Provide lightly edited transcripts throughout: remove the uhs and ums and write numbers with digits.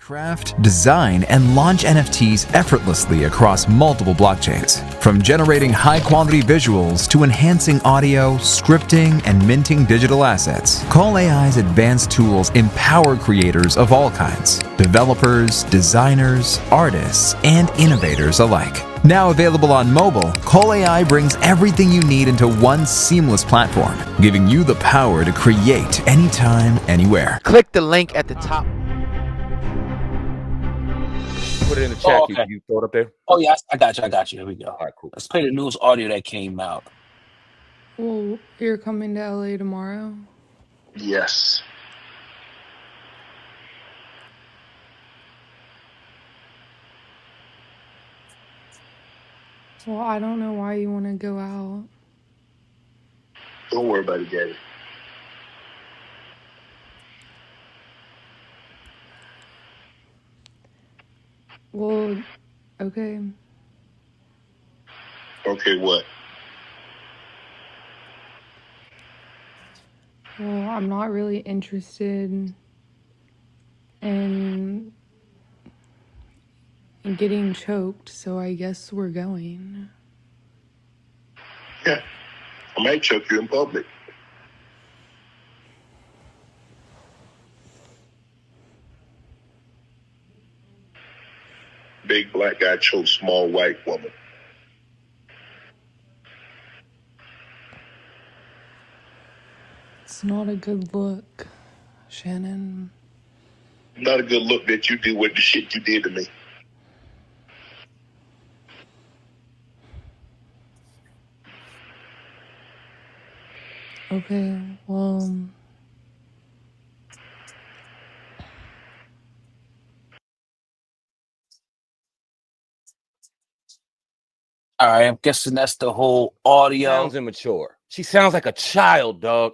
Craft, design, and launch NFTs effortlessly across multiple blockchains. From generating high-quality visuals to enhancing audio, scripting, and minting digital assets, CallAI's advanced tools empower creators of all kinds, developers, designers, artists, and innovators alike. Now available on mobile, CallAI brings everything you need into one seamless platform, giving you the power to create anytime, anywhere. Click the link at the top. Put it in the chat. Oh, okay. You throw it up there? Oh, yeah, I got you. Here we go. All right, cool. Let's play the news audio that came out. Well, you're coming to LA tomorrow? Yes. Well, I don't know why you want to go out. Don't worry about it, Gabby. Well, okay. Okay, what? Well, I'm not really interested in getting choked, so I guess we're going. Yeah. I might choke you in public. Big black guy chokes small white woman. It's not a good look, Shannon. Not a good look that you do with the shit you did to me. Okay, well... All right, I'm guessing that's the whole audio. Sounds immature. She sounds like a child, dog.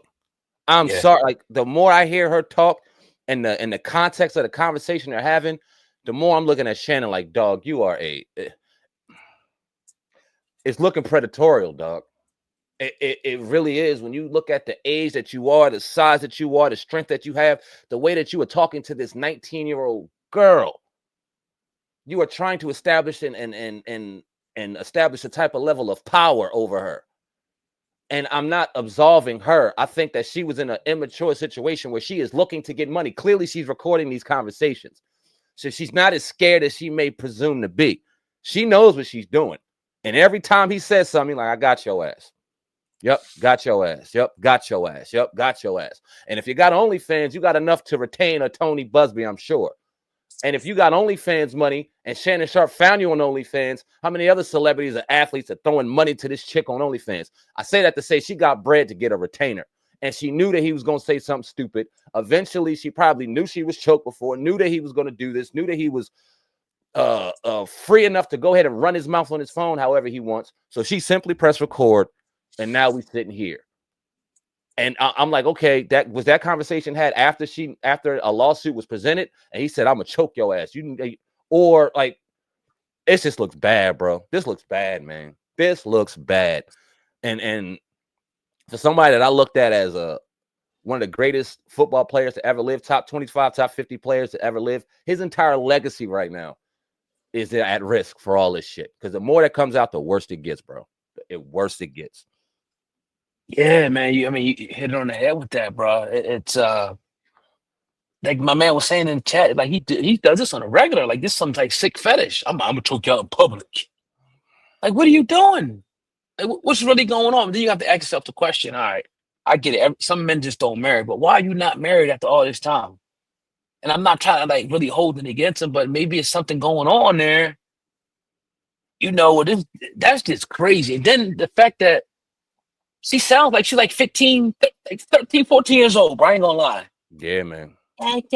I'm Yeah. sorry. Like, the more I hear her talk and the context of the conversation they're having, the more I'm looking at Shannon like, dog, you are it's looking predatorial, dog. It really is. When you look at the age that you are, the size that you are, the strength that you have, the way that you are talking to this 19-year-old girl, you are trying to establish and establish a type of level of power over her. And I'm not absolving her. I think that she was in an immature situation where she is looking to get money. Clearly, she's recording these conversations. So she's not as scared as she may presume to be. She knows what she's doing. And every time he says something, like, I got your ass. Yep, got your ass. Yep, got your ass. Yep, got your ass. And if you got OnlyFans, you got enough to retain a Tony Buzbee, I'm sure. And if you got OnlyFans money and Shannon Sharpe found you on OnlyFans, how many other celebrities or athletes are throwing money to this chick on OnlyFans? I say that to say she got bread to get a retainer. And she knew that he was going to say something stupid. Eventually, she probably knew she was choked before, knew that he was going to do this, knew that he was free enough to go ahead and run his mouth on his phone however he wants. So she simply pressed record, and now we're sitting here. And I'm like, okay, that was that conversation had after a lawsuit was presented, and he said, I'm gonna choke your ass. Or like, it just looks bad, bro. This looks bad, man. This looks bad. And for somebody that I looked at as one of the greatest football players to ever live, top 25, top 50 players to ever live, his entire legacy right now is at risk for all this shit. Because the more that comes out, the worse it gets, bro. The worse it gets. Yeah, man. You hit it on the head with that, bro. It's like my man was saying in the chat, like he does this on a regular, like this is some like sick fetish. I'm gonna choke you out in public. Like, what are you doing? Like, what's really going on? Then you have to ask yourself the question. All right, I get it. Some men just don't marry, but why are you not married after all this time? And I'm not trying to like really hold it against him, but maybe it's something going on there. You know, that's just crazy. And then the fact that she sounds like she's like 15, like 13, 14 years old, bro. I ain't gonna lie. Yeah, man. Like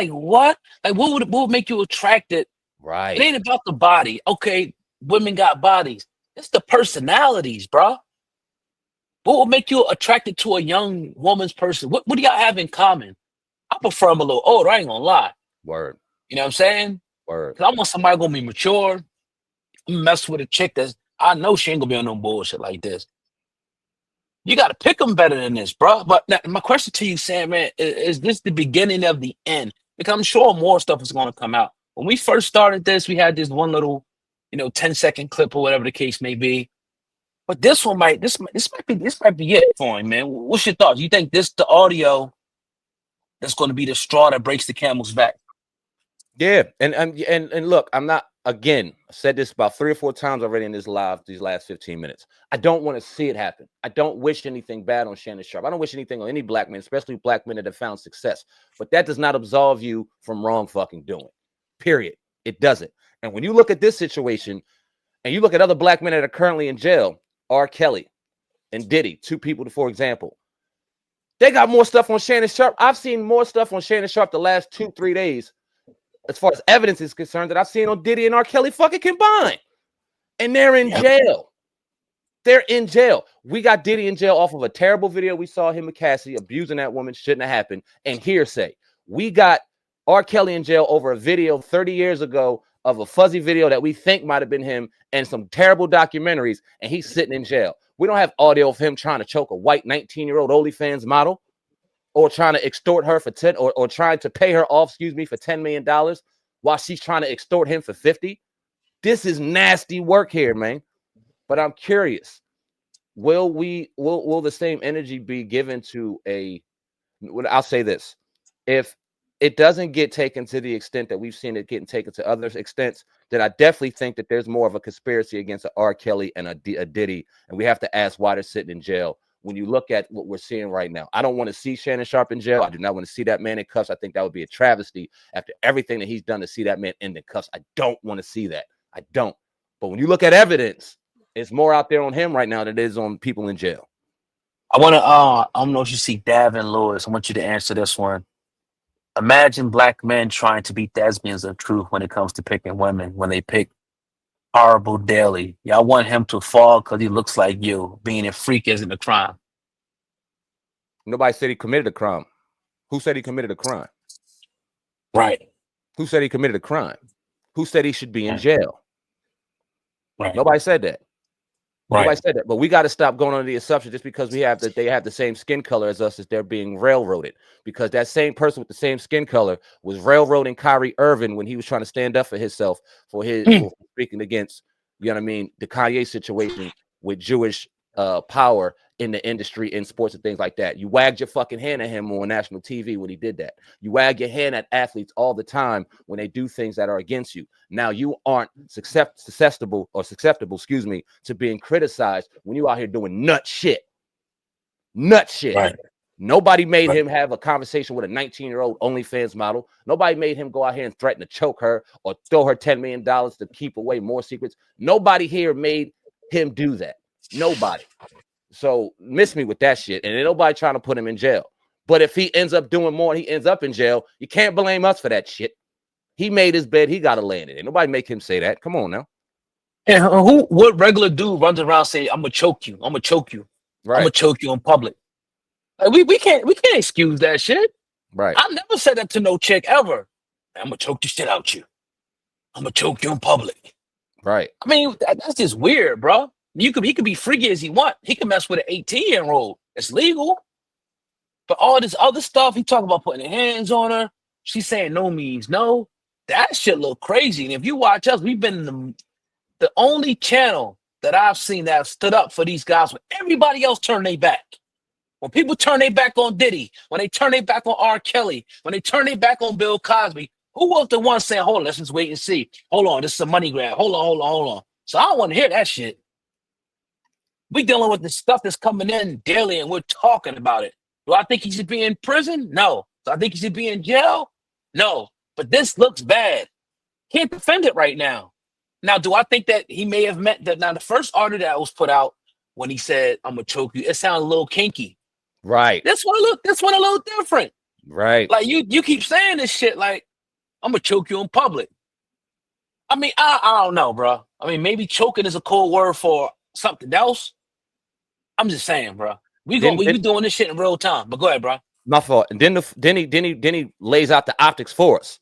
what? Like what would make you attracted? Right. It ain't about the body. Okay, women got bodies. It's the personalities, bro. What would make you attracted to a young woman's person? What do y'all have in common? I prefer them a little older. I ain't gonna lie. Word. You know what I'm saying? Word. 'Cause I want somebody gonna be mature. I'm gonna mess with a chick that's I know she ain't gonna be on no bullshit like this. You got to pick them better than this, bro. But now, my question to you, Sam, man, is this the beginning of the end? Because I'm sure more stuff is going to come out. When we first started this, we had this one little, 10-second clip or whatever the case may be. But this one might be it for him, man. What's your thoughts? You think the audio that's going to be the straw that breaks the camel's back? Yeah, and look, I'm not, again, I said this about 3 or 4 times already in this live these last 15 minutes. I don't want to see it happen. I don't wish anything bad on Shannon Sharpe. I don't wish anything on any black man, especially black men that have found success. But that does not absolve you from wrong fucking doing. Period. It doesn't. And when you look at this situation and you look at other black men that are currently in jail, R. Kelly and Diddy, 2 people, for example, they got more stuff on Shannon Sharpe. I've seen more stuff on Shannon Sharpe the last 2-3 days as far as evidence is concerned that I've seen on Diddy and R. Kelly fucking combined. And they're in jail. They're in jail. We got Diddy in jail off of a terrible video we saw him and Cassie abusing that woman. Shouldn't have happened. And hearsay. We got R. Kelly in jail over a video 30 years ago of a fuzzy video that we think might have been him and some terrible documentaries, and he's sitting in jail. We don't have audio of him trying to choke a white 19-year-old OnlyFans model, or trying to extort her for 10, or trying to pay her off, for $10 million while she's trying to extort him for 50. This is nasty work here, man. But I'm curious, will the same energy be given to I'll say this, if it doesn't get taken to the extent that we've seen it getting taken to other extents, then I definitely think that there's more of a conspiracy against a R. Kelly and a Diddy, and we have to ask why they're sitting in jail. When you look at what we're seeing right now, I don't want to see Shannon Sharpe in jail. I do not want to see that man in cuffs. I think that would be a travesty after everything that he's done to see that man in the cuffs. I don't want to see that. I don't. But when you look at evidence, it's more out there on him right now than it is on people in jail. I want to, I don't know if you see Davin Lewis. I want you to answer this one. Imagine black men trying to be thespians of truth when it comes to picking women, when they pick Horrible Daily. Y'all want him to fall because he looks like you. Being a freak isn't a crime. Nobody said he committed a crime. Who said he committed a crime? Right. Who said he committed a crime? Who said he should be in jail? Right. Nobody said that. Right. Nobody said that. But we got to stop going under the assumption just because they have the same skin color as us, as they're being railroaded. Because that same person with the same skin color was railroading Kyrie Irving when he was trying to stand up for himself for speaking against, the Kanye situation with Jewish power in the industry, in sports and things like that. You wagged your fucking hand at him on national TV when he did that. You wag your hand at athletes all the time when they do things that are against you. Now you aren't susceptible, to being criticized when you out here doing nut shit. Right. Nobody made him have a conversation with a 19-year-old OnlyFans model. Nobody made him go out here and threaten to choke her or throw her $10 million to keep away more secrets. Nobody here made him do that. Nobody. So miss me with that shit. And ain't nobody trying to put him in jail. But if he ends up doing more and he ends up in jail, you can't blame us for that shit. He made his bed. He got to lay in it. Ain't nobody make him say that. Come on now. And what regular dude runs around saying, I'm going to choke you. I'm going to choke you. Right. I'm going to choke you in public. Like, we can't excuse that shit. Right. I never said that to no chick ever. I'm going to choke the shit out you. I'm going to choke you in public. Right. I mean, that's just weird, bro. He could be freaky as he want. He can mess with an 18-year-old. It's legal. But all this other stuff, he talking about putting hands on her. She's saying no means no. That shit look crazy. And if you watch us, we've been the only channel that I've seen that stood up for these guys when everybody else turned their back. When people turn their back on Diddy, when they turn their back on R. Kelly, when they turn their back on Bill Cosby, who was the one saying, hold on, let's just wait and see. Hold on, this is a money grab. Hold on. So I don't want to hear that shit. We dealing with the stuff that's coming in daily and we're talking about it. Do I think he should be in prison? No. Do I think he should be in jail? No. But this looks bad. Can't defend it right now. Now, do I think that he may have meant that? Now, the first order that was put out when he said, I'm going to choke you, it sounded a little kinky. Right. This one a little different. Right. Like you keep saying this shit like, I'm going to choke you in public. I mean, I don't know, bro. I mean, maybe choking is a cold word for something else. I'm just saying, bro. We doing this shit in real time. But go ahead, bro. My fault. And then he lays out the optics for us.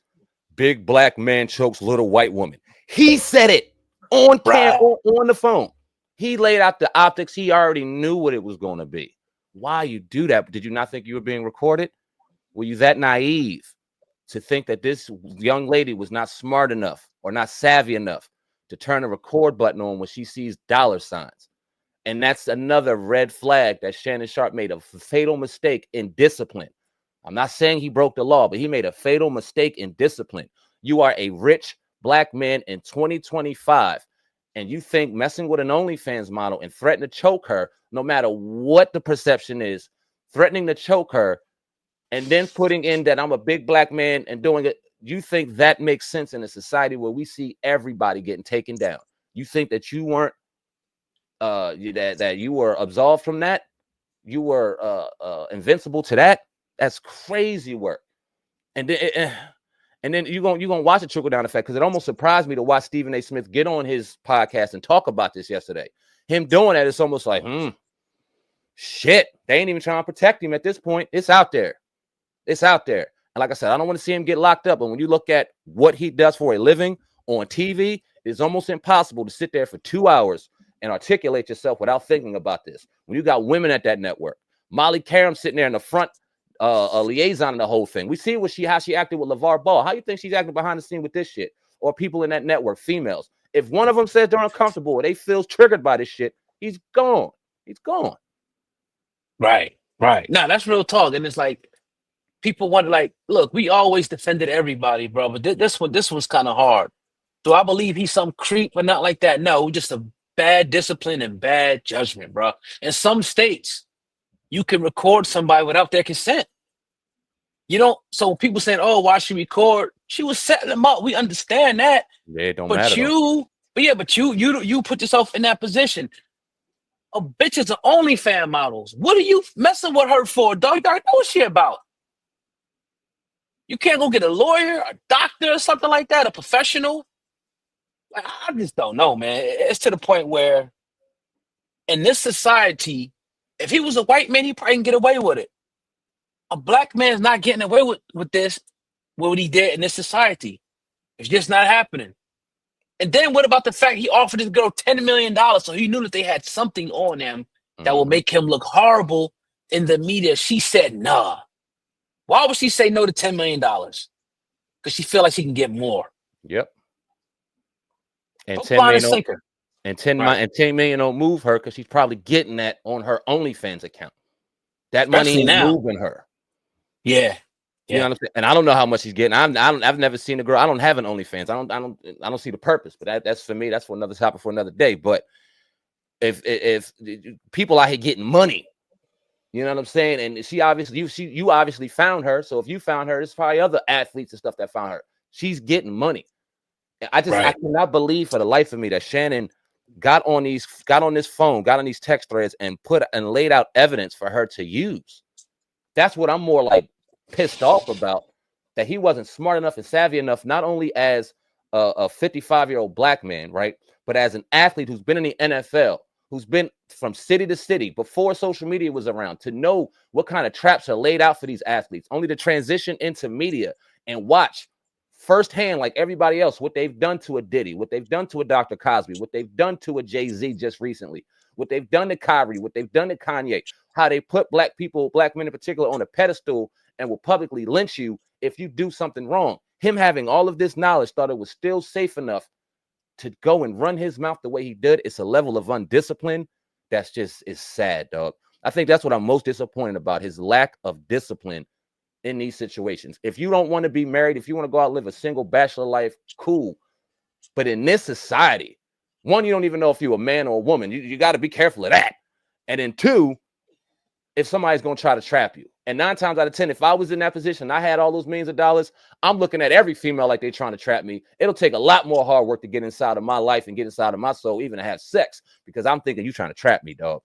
Big black man chokes little white woman. He said it on camera, on the phone. He laid out the optics. He already knew what it was going to be. Why you do that? Did you not think you were being recorded? Were you that naive? to think that this young lady was not smart enough or not savvy enough to turn a record button on when she sees dollar signs. And that's another red flag that Shannon Sharpe made a fatal mistake in discipline. I'm not saying he broke the law, but he made a fatal mistake in discipline. You are a rich black man in 2025, and you think messing with an OnlyFans model and threatening to choke her, no matter what the perception is, threatening to choke her, and then putting in that I'm a big black man and doing it, you think that makes sense in a society where we see everybody getting taken down? You think that you weren't that you were absolved from that? You were invincible to that? That's crazy work. And then you're gonna watch the trickle down effect, because it almost surprised me to watch Stephen A. Smith get on his podcast and talk about this yesterday. Him doing that, it's almost like, shit, they ain't even trying to protect him at this point. It's out there. It's out there. And like I said, I don't want to see him get locked up. But when you look at what he does for a living on TV, it's almost impossible to sit there for 2 hours and articulate yourself without thinking about this. When you got women at that network, Molly Karam sitting there in the front, a liaison in the whole thing. We see how she acted with LeVar Ball. How you think she's acting behind the scene with this shit? Or people in that network, females. If one of them says they're uncomfortable or they feel triggered by this shit, he's gone. He's gone. Right. No, that's real talk. And it's like, people wonder, like, look, we always defended everybody, bro. But this one's kind of hard. Do I believe he's some creep or not like that? No, just a bad discipline and bad judgment, bro. In some states, you can record somebody without their consent. You don't. So people saying, "Oh, why she record?" She was setting them up. We understand that. Yeah, it don't but matter. But you put yourself in that position. A bitches are OnlyFans models. What are you messing with her for, dog? You don't know what she about. You can't go get a lawyer, a doctor, or something like that, a professional. Like, I just don't know, man. It's to the point where in this society, if he was a white man, he probably can get away with it. A black man's not getting away with this, what he did in this society. It's just not happening. And then what about the fact he offered this girl $10 million, so he knew that they had something on him that will make him look horrible in the media? She said, nah. Why would she say no to $10 million? Because she feel like she can get more. Yep. And Don't 10 blind million a sinker. and 10 million don't move her, because she's probably getting that on her OnlyFans account. That Especially money ain't now. moving her. Yeah. You know what I'm saying? And I don't know how much she's getting. I've never seen a girl. I don't have an OnlyFans. I don't see the purpose. But that's for me. That's for another topic for another day. But if people out here getting money, you know what I'm saying? And she obviously, you obviously found her. So if you found her, there's probably other athletes and stuff that found her. She's getting money. I cannot believe for the life of me that Shannon got on this phone, got on these text threads, and laid out evidence for her to use. That's what I'm more like pissed off about, that he wasn't smart enough and savvy enough, not only as a 55-year-old black man, right, but as an athlete who's been in the NFL, who's been from city to city before social media was around, to know what kind of traps are laid out for these athletes, only to transition into media and watch firsthand, like everybody else, what they've done to a Diddy, what they've done to a Dr. Cosby, what they've done to a Jay-Z just recently, what they've done to Kyrie, what they've done to Kanye, how they put black people, black men in particular, on a pedestal and will publicly lynch you if you do something wrong. Him having all of this knowledge, thought it was still safe enough to go and run his mouth the way he did. It's a level of undiscipline that's just is sad, dog. I think that's what I'm most disappointed about, his lack of discipline in these situations. If you don't want to be married, if you want to go out and live a single bachelor life, cool. But in this society, one, you don't even know if you're a man or a woman. You got to be careful of that. And then two, if somebody's going to try to trap you. And 9 times out of 10, if I was in that position, I had all those millions of dollars, I'm looking at every female like they're trying to trap me. It'll take a lot more hard work to get inside of my life and get inside of my soul, even to have sex, because I'm thinking you trying to trap me, dog.